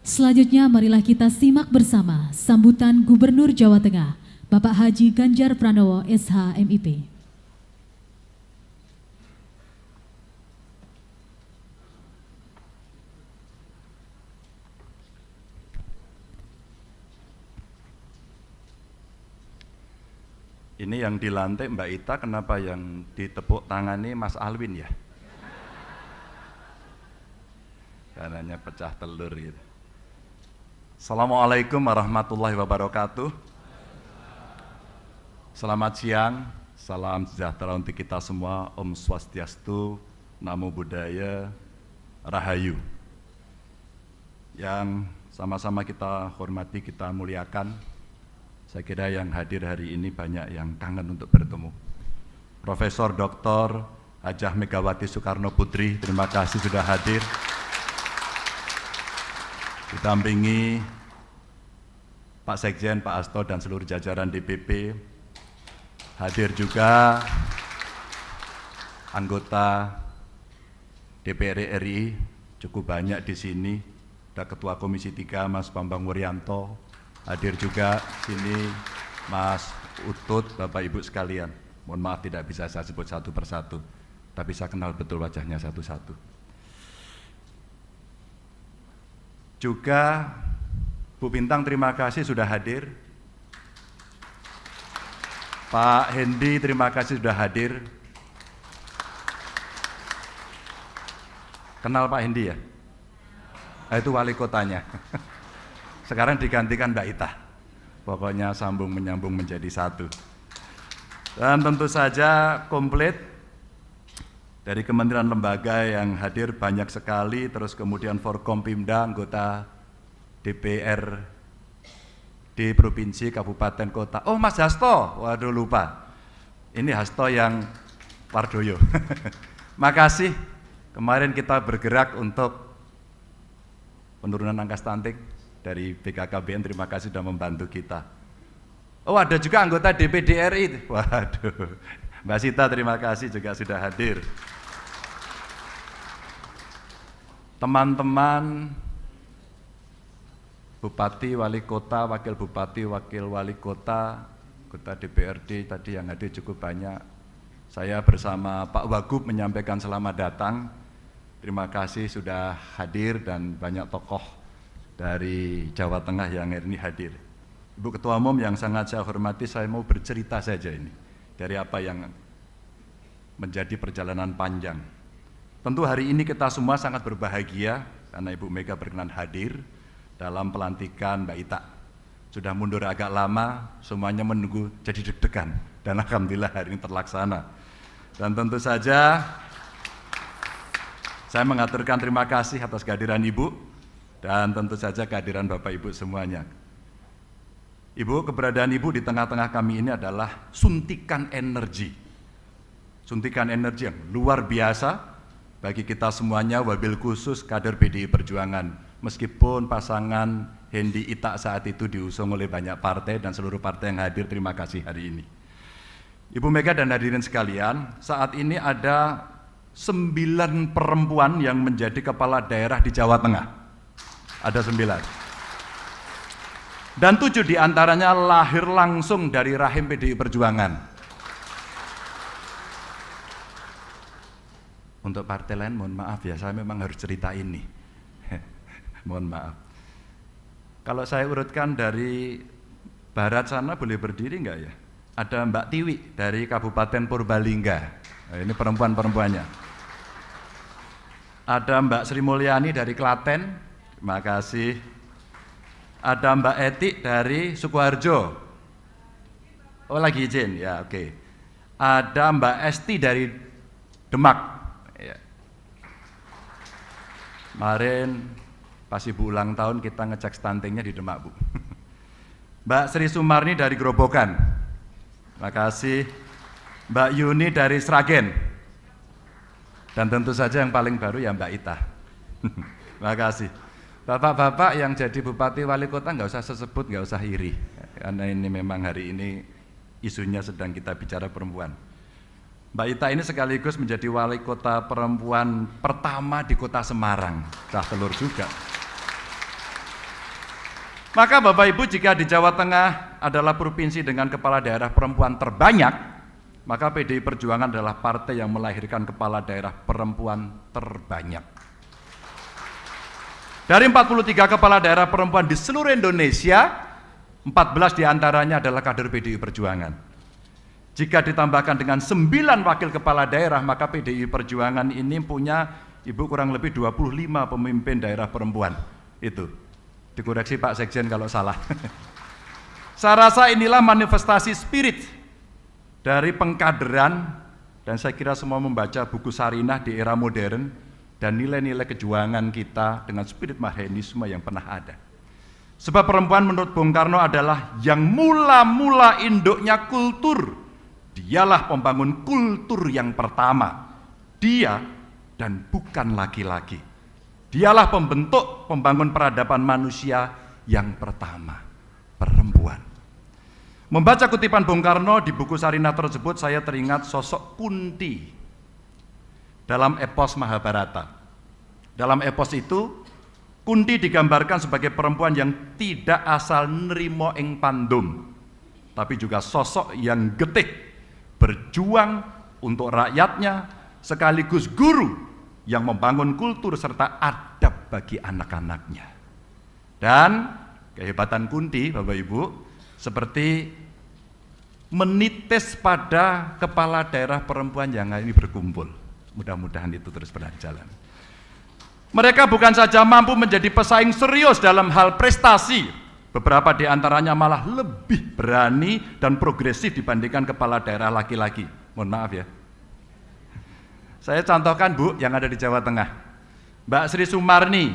Selanjutnya marilah kita simak bersama sambutan Gubernur Jawa Tengah, Bapak Haji Ganjar Pranowo SH MIP. Ini yang dilantik Mbak Ita, kenapa yang ditepuk tangani Mas Alwin ya? Karenanya pecah telur gitu. Assalamualaikum warahmatullahi wabarakatuh. Selamat siang, salam sejahtera untuk kita semua. Om Swastiastu, Namo Buddhaya, Rahayu. Yang sama-sama kita hormati, kita muliakan. Saya kira yang hadir hari ini banyak yang kangen untuk bertemu. Profesor Dr. Hajah Megawati Soekarno Putri, terima kasih sudah hadir. Didampingi Pak Sekjen, Pak Hasto, dan seluruh jajaran DPP. Hadir juga anggota DPR RI, cukup banyak di sini. Ada Ketua Komisi 3, Mas Bambang Wuryanto. Hadir juga sini Mas Utut, Bapak Ibu sekalian. Mohon maaf tidak bisa saya sebut satu persatu, tapi saya kenal betul wajahnya satu-satu. Juga Bu Bintang terima kasih sudah hadir. Pak Hendi terima kasih sudah hadir. Kenal Pak Hendi ya? Nah, itu wali kotanya. Sekarang digantikan Mbak Ita. Pokoknya sambung menyambung menjadi satu. Dan tentu saja komplit dari kementerian lembaga yang hadir banyak sekali, terus kemudian Forkompimda, anggota DPR di provinsi, kabupaten, kota. Oh Mas Hasto, waduh lupa. Ini Hasto yang Wardoyo. Makasih, kemarin kita bergerak untuk penurunan angka stunting dari BKKBN, terima kasih sudah membantu kita. Oh ada juga anggota DPD RI, waduh, Mbak Sita terima kasih juga sudah hadir. Teman-teman Bupati, Wali Kota, Wakil Bupati, Wakil Wali Kota, anggota DPRD tadi yang hadir cukup banyak. Saya bersama Pak Wagub menyampaikan selamat datang. Terima kasih sudah hadir dan banyak tokoh dari Jawa Tengah yang hari ini hadir. Ibu Ketua Umum yang sangat saya hormati, saya mau bercerita saja ini dari apa yang menjadi perjalanan panjang. Tentu hari ini kita semua sangat berbahagia karena Ibu Mega berkenan hadir dalam pelantikan Mbak Ita. Sudah mundur agak lama, semuanya menunggu jadi deg-degan dan alhamdulillah hari ini terlaksana. Dan tentu saja saya mengaturkan terima kasih atas kehadiran Ibu dan tentu saja kehadiran Bapak Ibu semuanya. Ibu, keberadaan Ibu di tengah-tengah kami ini adalah suntikan energi. Suntikan energi yang luar biasa bagi kita semuanya, wabil khusus kader PDI Perjuangan. Meskipun pasangan Hendi Ita saat itu diusung oleh banyak partai dan seluruh partai yang hadir, terima kasih hari ini. Ibu Mega dan hadirin sekalian, saat ini ada 9 perempuan yang menjadi kepala daerah di Jawa Tengah. Ada 9. Dan 7 diantaranya lahir langsung dari rahim PDI Perjuangan. Untuk partai lain mohon maaf ya, saya memang harus cerita ini. Mohon maaf. Kalau saya urutkan dari barat sana boleh berdiri enggak ya? Ada Mbak Tiwi dari Kabupaten Purbalingga. Nah, ini perempuan-perempuannya. Ada Mbak Sri Mulyani dari Klaten. Terima kasih. Ada Mbak Eti dari Sukoharjo. Oh lagi izin, ya oke. Ada Mbak Esti dari Demak. Ya. Kemarin pas Ibu ulang tahun kita ngecek stuntingnya di Demak, Bu. Mbak Sri Sumarni dari Grobogan. Terima kasih. Mbak Yuni dari Sragen. Dan tentu saja yang paling baru ya Mbak Ita. Terima kasih. Bapak-bapak yang jadi bupati wali kota nggak usah sebut, nggak usah iri, karena ini memang hari ini isunya sedang kita bicara perempuan. Mbak Ita ini sekaligus menjadi wali kota perempuan pertama di kota Semarang, cah telur juga. Maka Bapak Ibu, jika di Jawa Tengah adalah provinsi dengan kepala daerah perempuan terbanyak, maka PDI Perjuangan adalah partai yang melahirkan kepala daerah perempuan terbanyak. Dari 43 kepala daerah perempuan di seluruh Indonesia, 14 diantaranya adalah kader PDI Perjuangan. Jika ditambahkan dengan 9 wakil kepala daerah, maka PDI Perjuangan ini punya Ibu kurang lebih 25 pemimpin daerah perempuan. Itu. Dikoreksi Pak Sekjen kalau salah. Saya rasa inilah manifestasi spirit dari pengkaderan, dan saya kira semua membaca buku Sarinah di era modern, dan nilai-nilai kejuangan kita dengan spirit Marxisme yang pernah ada. Sebab perempuan menurut Bung Karno adalah yang mula-mula induknya kultur. Dialah pembangun kultur yang pertama. Dia dan bukan laki-laki. Dialah pembangun peradaban manusia yang pertama, perempuan. Membaca kutipan Bung Karno di buku Sarinah tersebut, saya teringat sosok Kunti dalam epos Mahabharata. Dalam epos itu, Kunti digambarkan sebagai perempuan yang tidak asal nerimo ing pandum, tapi juga sosok yang getih, berjuang untuk rakyatnya, sekaligus guru yang membangun kultur serta adab bagi anak-anaknya. Dan kehebatan Kunti, Bapak Ibu, seperti menitis pada kepala daerah perempuan yang ini berkumpul. Mudah-mudahan itu terus berjalan. Mereka bukan saja mampu menjadi pesaing serius dalam hal prestasi, beberapa di antaranya malah lebih berani dan progresif dibandingkan kepala daerah laki-laki. Mohon maaf ya. Saya contohkan Bu, yang ada di Jawa Tengah. Mbak Sri Sumarni,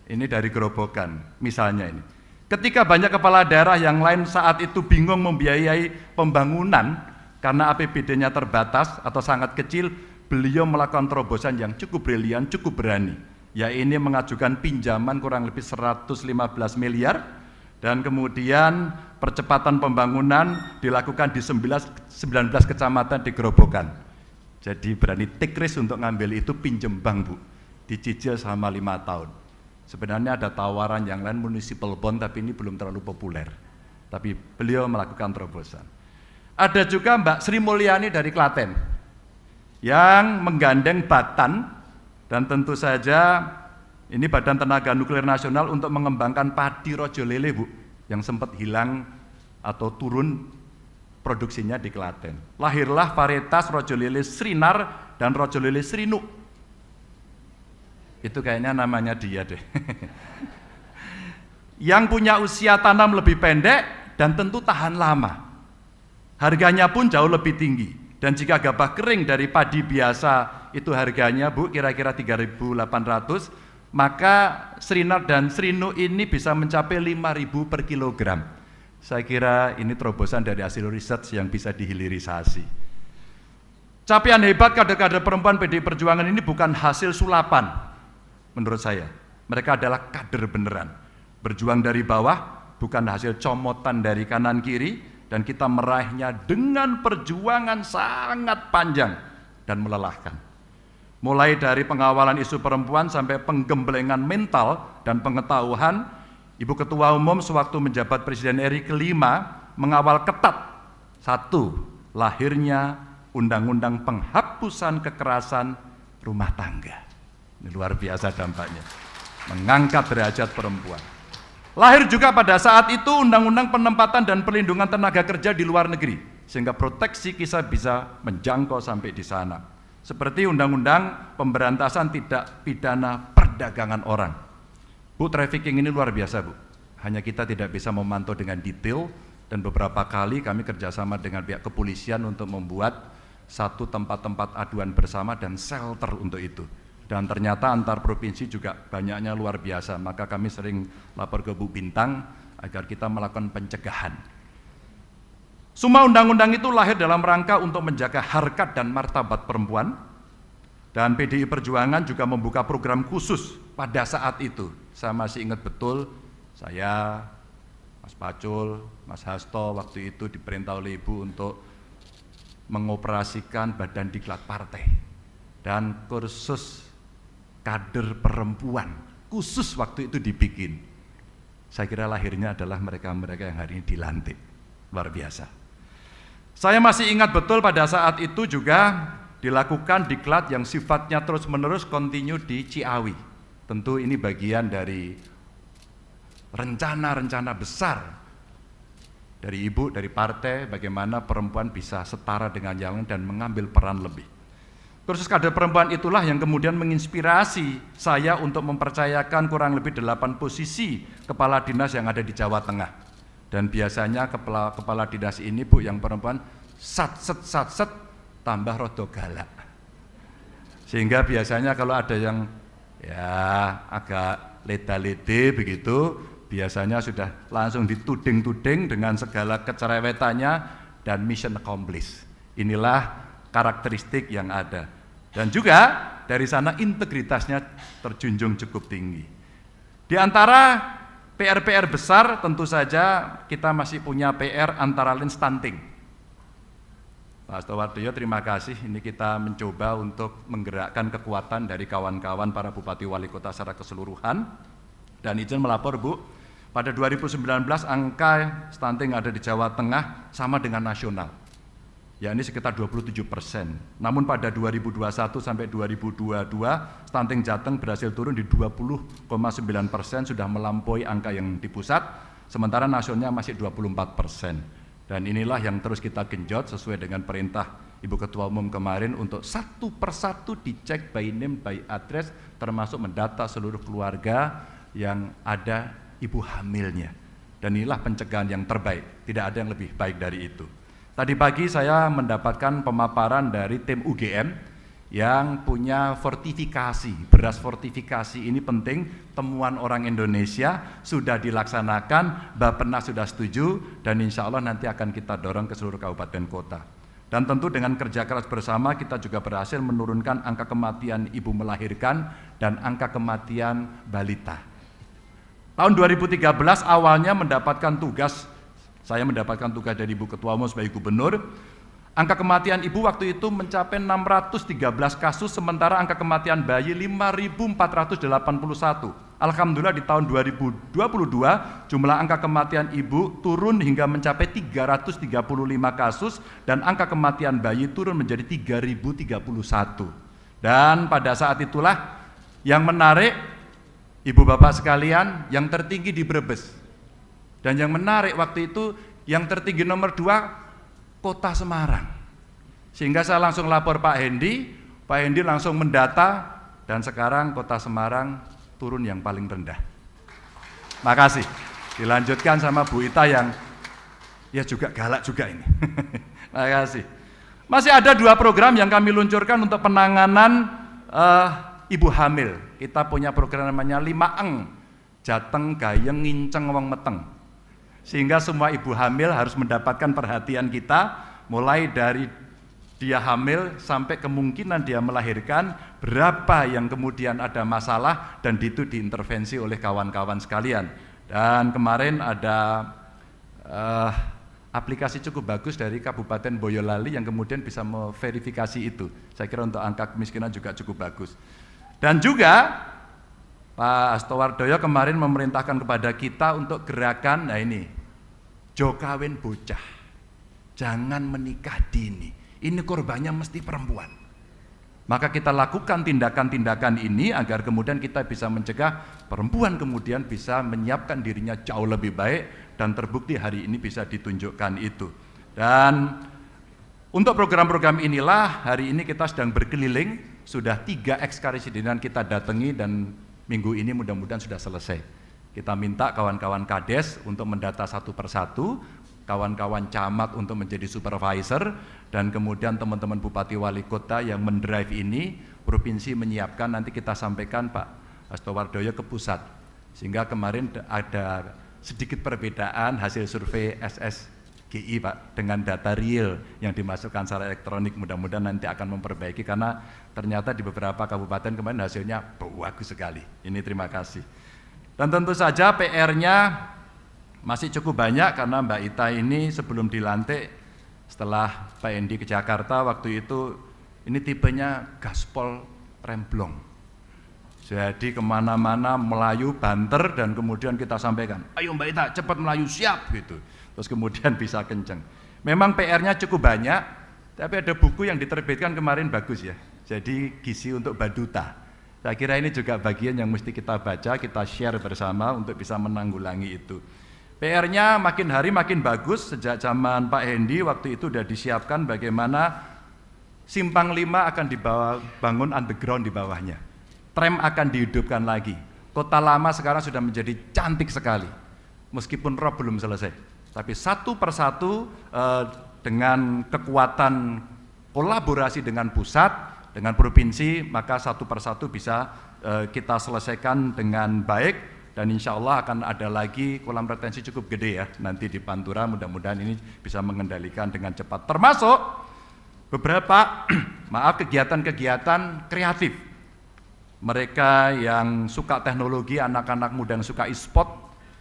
ini dari Gerobokan, misalnya ini. Ketika banyak kepala daerah yang lain saat itu bingung membiayai pembangunan karena APBD-nya terbatas atau sangat kecil, beliau melakukan terobosan yang cukup brilian, cukup berani. Ya ini mengajukan pinjaman kurang lebih 115 miliar dan kemudian percepatan pembangunan dilakukan di 19 kecamatan di Gerobokan. Jadi berani take risk untuk ngambil itu, pinjem bank Bu, dicicil selama 5 tahun. Sebenarnya ada tawaran yang lain municipal bond, tapi ini belum terlalu populer. Tapi beliau melakukan terobosan. Ada juga Mbak Sri Mulyani dari Klaten yang menggandeng Batan, dan tentu saja ini Badan Tenaga Nuklir Nasional untuk mengembangkan padi rojo lele Bu, yang sempat hilang atau turun produksinya di Klaten. Lahirlah varietas rojo lele Srinar dan rojo lele Srinuk. Itu kayaknya namanya dia deh. Yang punya usia tanam lebih pendek dan tentu tahan lama. Harganya pun jauh lebih tinggi. Dan jika gabah kering dari padi biasa itu harganya Bu kira-kira 3.800, maka Srinar dan Srinuk ini bisa mencapai 5.000 per kilogram. Saya kira ini terobosan dari hasil riset yang bisa dihilirisasi. Capaian hebat kader-kader perempuan PDI Perjuangan ini bukan hasil sulapan, menurut saya. Mereka adalah kader beneran. Berjuang dari bawah, bukan hasil comotan dari kanan kiri, dan kita meraihnya dengan perjuangan sangat panjang dan melelahkan. Mulai dari pengawalan isu perempuan sampai penggemblengan mental dan pengetahuan, Ibu Ketua Umum sewaktu menjabat Presiden RI kelima mengawal ketat. 1. Lahirnya Undang-Undang Penghapusan Kekerasan Rumah Tangga. Ini luar biasa dampaknya. Mengangkat derajat perempuan. Lahir juga pada saat itu Undang-Undang Penempatan dan Perlindungan Tenaga Kerja di luar negeri, sehingga proteksi kita bisa menjangkau sampai di sana. Seperti Undang-Undang Pemberantasan Tindak Pidana Perdagangan Orang. Bu, trafficking ini luar biasa Bu. Hanya kita tidak bisa memantau dengan detail, dan beberapa kali kami kerjasama dengan pihak kepolisian untuk membuat satu tempat-tempat aduan bersama dan shelter untuk itu. Dan ternyata antar provinsi juga banyaknya luar biasa, maka kami sering lapor ke Bu Bintang agar kita melakukan pencegahan. Semua undang-undang itu lahir dalam rangka untuk menjaga harkat dan martabat perempuan, dan PDI Perjuangan juga membuka program khusus pada saat itu. Saya masih ingat betul, saya, Mas Pacul, Mas Hasto waktu itu diperintah oleh Ibu untuk mengoperasikan badan diklat partai dan kursus kader perempuan khusus waktu itu dibikin. Saya kira lahirnya adalah mereka-mereka yang hari ini dilantik. Luar biasa. Saya masih ingat betul pada saat itu juga dilakukan diklat yang sifatnya terus-menerus kontinu di Ciawi. Tentu ini bagian dari rencana-rencana besar dari Ibu, dari partai, bagaimana perempuan bisa setara dengan yang lain dan mengambil peran lebih. Kursus kader perempuan itulah yang kemudian menginspirasi saya untuk mempercayakan kurang lebih 8 posisi kepala dinas yang ada di Jawa Tengah. Dan biasanya kepala dinas ini, Bu, yang perempuan sat-set tambah rodo galak. Sehingga biasanya kalau ada yang ya agak leda-lede begitu, biasanya sudah langsung dituding-tuding dengan segala kecerewetannya dan mission accomplished. Inilah karakteristik yang ada. Dan juga dari sana integritasnya terjunjung cukup tinggi. Di antara PR-PR besar tentu saja kita masih punya PR antara lain stunting. Pak Astowardoyo, terima kasih. Ini kita mencoba untuk menggerakkan kekuatan dari kawan-kawan para bupati wali kota secara keseluruhan. Dan izin melapor, Bu, pada 2019 angka stunting ada di Jawa Tengah sama dengan nasional, yakni sekitar 27%. Namun pada 2021 sampai 2022 stunting Jateng berhasil turun di 20,9%, sudah melampaui angka yang di pusat, sementara nasionalnya masih 24%. Dan inilah yang terus kita genjot sesuai dengan perintah Ibu Ketua Umum kemarin untuk satu persatu dicek by name, by address, termasuk mendata seluruh keluarga yang ada ibu hamilnya. Dan inilah pencegahan yang terbaik, tidak ada yang lebih baik dari itu. Tadi pagi saya mendapatkan pemaparan dari tim UGM yang punya fortifikasi, beras fortifikasi ini penting, temuan orang Indonesia sudah dilaksanakan, Bappenas sudah setuju, dan insya Allah nanti akan kita dorong ke seluruh kabupaten kota. Dan tentu dengan kerja keras bersama kita juga berhasil menurunkan angka kematian ibu melahirkan dan angka kematian balita. Tahun 2013 awalnya saya mendapatkan tugas dari Ibu Ketua Umum sebagai Gubernur. Angka kematian ibu waktu itu mencapai 613 kasus, sementara angka kematian bayi 5.481. Alhamdulillah di tahun 2022 jumlah angka kematian ibu turun hingga mencapai 335 kasus dan angka kematian bayi turun menjadi 3.031. Dan pada saat itulah yang menarik, Ibu Bapak sekalian, yang tertinggi di Brebes. Dan yang menarik waktu itu yang tertinggi nomor 2 Kota Semarang. Sehingga saya langsung lapor Pak Hendi langsung mendata dan sekarang Kota Semarang turun yang paling rendah. Makasih. Dilanjutkan sama Bu Ita yang ya juga galak juga ini. Makasih. Masih ada 2 program yang kami luncurkan untuk penanganan ibu hamil. Kita punya program namanya 5 Jateng, Gayeng, Nginceng, Wong Meteng. Sehingga semua ibu hamil harus mendapatkan perhatian kita, mulai dari dia hamil sampai kemungkinan dia melahirkan, berapa yang kemudian ada masalah, dan itu diintervensi oleh kawan-kawan sekalian. Dan kemarin ada aplikasi cukup bagus dari Kabupaten Boyolali yang kemudian bisa memverifikasi itu. Saya kira untuk angka kemiskinan juga cukup bagus. Dan juga Pak Astowardoyo kemarin memerintahkan kepada kita untuk gerakan, nah ini, jokawin bocah, jangan menikah dini, ini korbannya mesti perempuan. Maka kita lakukan tindakan-tindakan ini agar kemudian kita bisa mencegah perempuan kemudian bisa menyiapkan dirinya jauh lebih baik, dan terbukti hari ini bisa ditunjukkan itu. Dan untuk program-program inilah hari ini kita sedang berkeliling, sudah 3 ekskarisidenan kita datangi dan minggu ini mudah-mudahan sudah selesai. Kita minta kawan-kawan Kades untuk mendata satu persatu, kawan-kawan camat untuk menjadi supervisor, dan kemudian teman-teman bupati wali kota yang mendrive ini, provinsi menyiapkan, nanti kita sampaikan Pak Astowardoyo ke pusat. Sehingga kemarin ada sedikit perbedaan hasil survei SSGI Pak dengan data real yang dimasukkan secara elektronik, mudah-mudahan nanti akan memperbaiki karena ternyata di beberapa kabupaten kemarin hasilnya bagus sekali. Ini terima kasih. Dan tentu saja PR-nya masih cukup banyak karena Mbak Ita ini sebelum dilantik setelah Pak Endi ke Jakarta waktu itu ini tipenya gaspol remblong. Jadi kemana-mana Melayu banter dan kemudian kita sampaikan, ayo Mbak Ita cepat Melayu, siap gitu. Terus kemudian bisa kenceng. Memang PR-nya cukup banyak, tapi ada buku yang diterbitkan kemarin bagus ya. Jadi gizi untuk Baduta. Saya kira ini juga bagian yang mesti kita baca, kita share bersama untuk bisa menanggulangi itu. PR-nya makin hari makin bagus. Sejak zaman Pak Hendi waktu itu sudah disiapkan bagaimana Simpang 5 akan dibangun underground di bawahnya. Tram akan dihidupkan lagi. Kota lama sekarang sudah menjadi cantik sekali. Meskipun rob belum selesai. Tapi satu persatu dengan kekuatan kolaborasi dengan pusat, dengan provinsi, maka satu persatu bisa kita selesaikan dengan baik. Dan insya Allah akan ada lagi kolam retensi cukup gede ya. Nanti di Pantura mudah-mudahan ini bisa mengendalikan dengan cepat. Termasuk beberapa kegiatan-kegiatan kreatif. Mereka yang suka teknologi, anak-anak muda yang suka e-sport,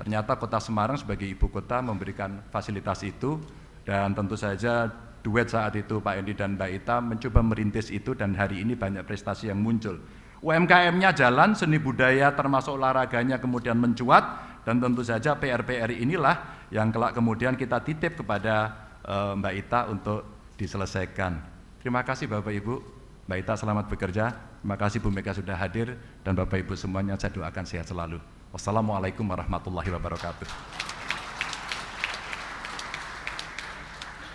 ternyata Kota Semarang sebagai ibu kota memberikan fasilitas itu. Dan tentu saja duet saat itu Pak Endi dan Mbak Ita mencoba merintis itu, dan hari ini banyak prestasi yang muncul. UMKM-nya jalan, seni budaya termasuk olahraganya kemudian mencuat, dan tentu saja PR-PR inilah yang kelak kemudian kita titip kepada Mbak Ita untuk diselesaikan. Terima kasih Bapak Ibu. Mbak Ita selamat bekerja. Terima kasih Bu Mega sudah hadir, dan Bapak Ibu semuanya saya doakan sehat selalu. Wassalamualaikum warahmatullahi wabarakatuh.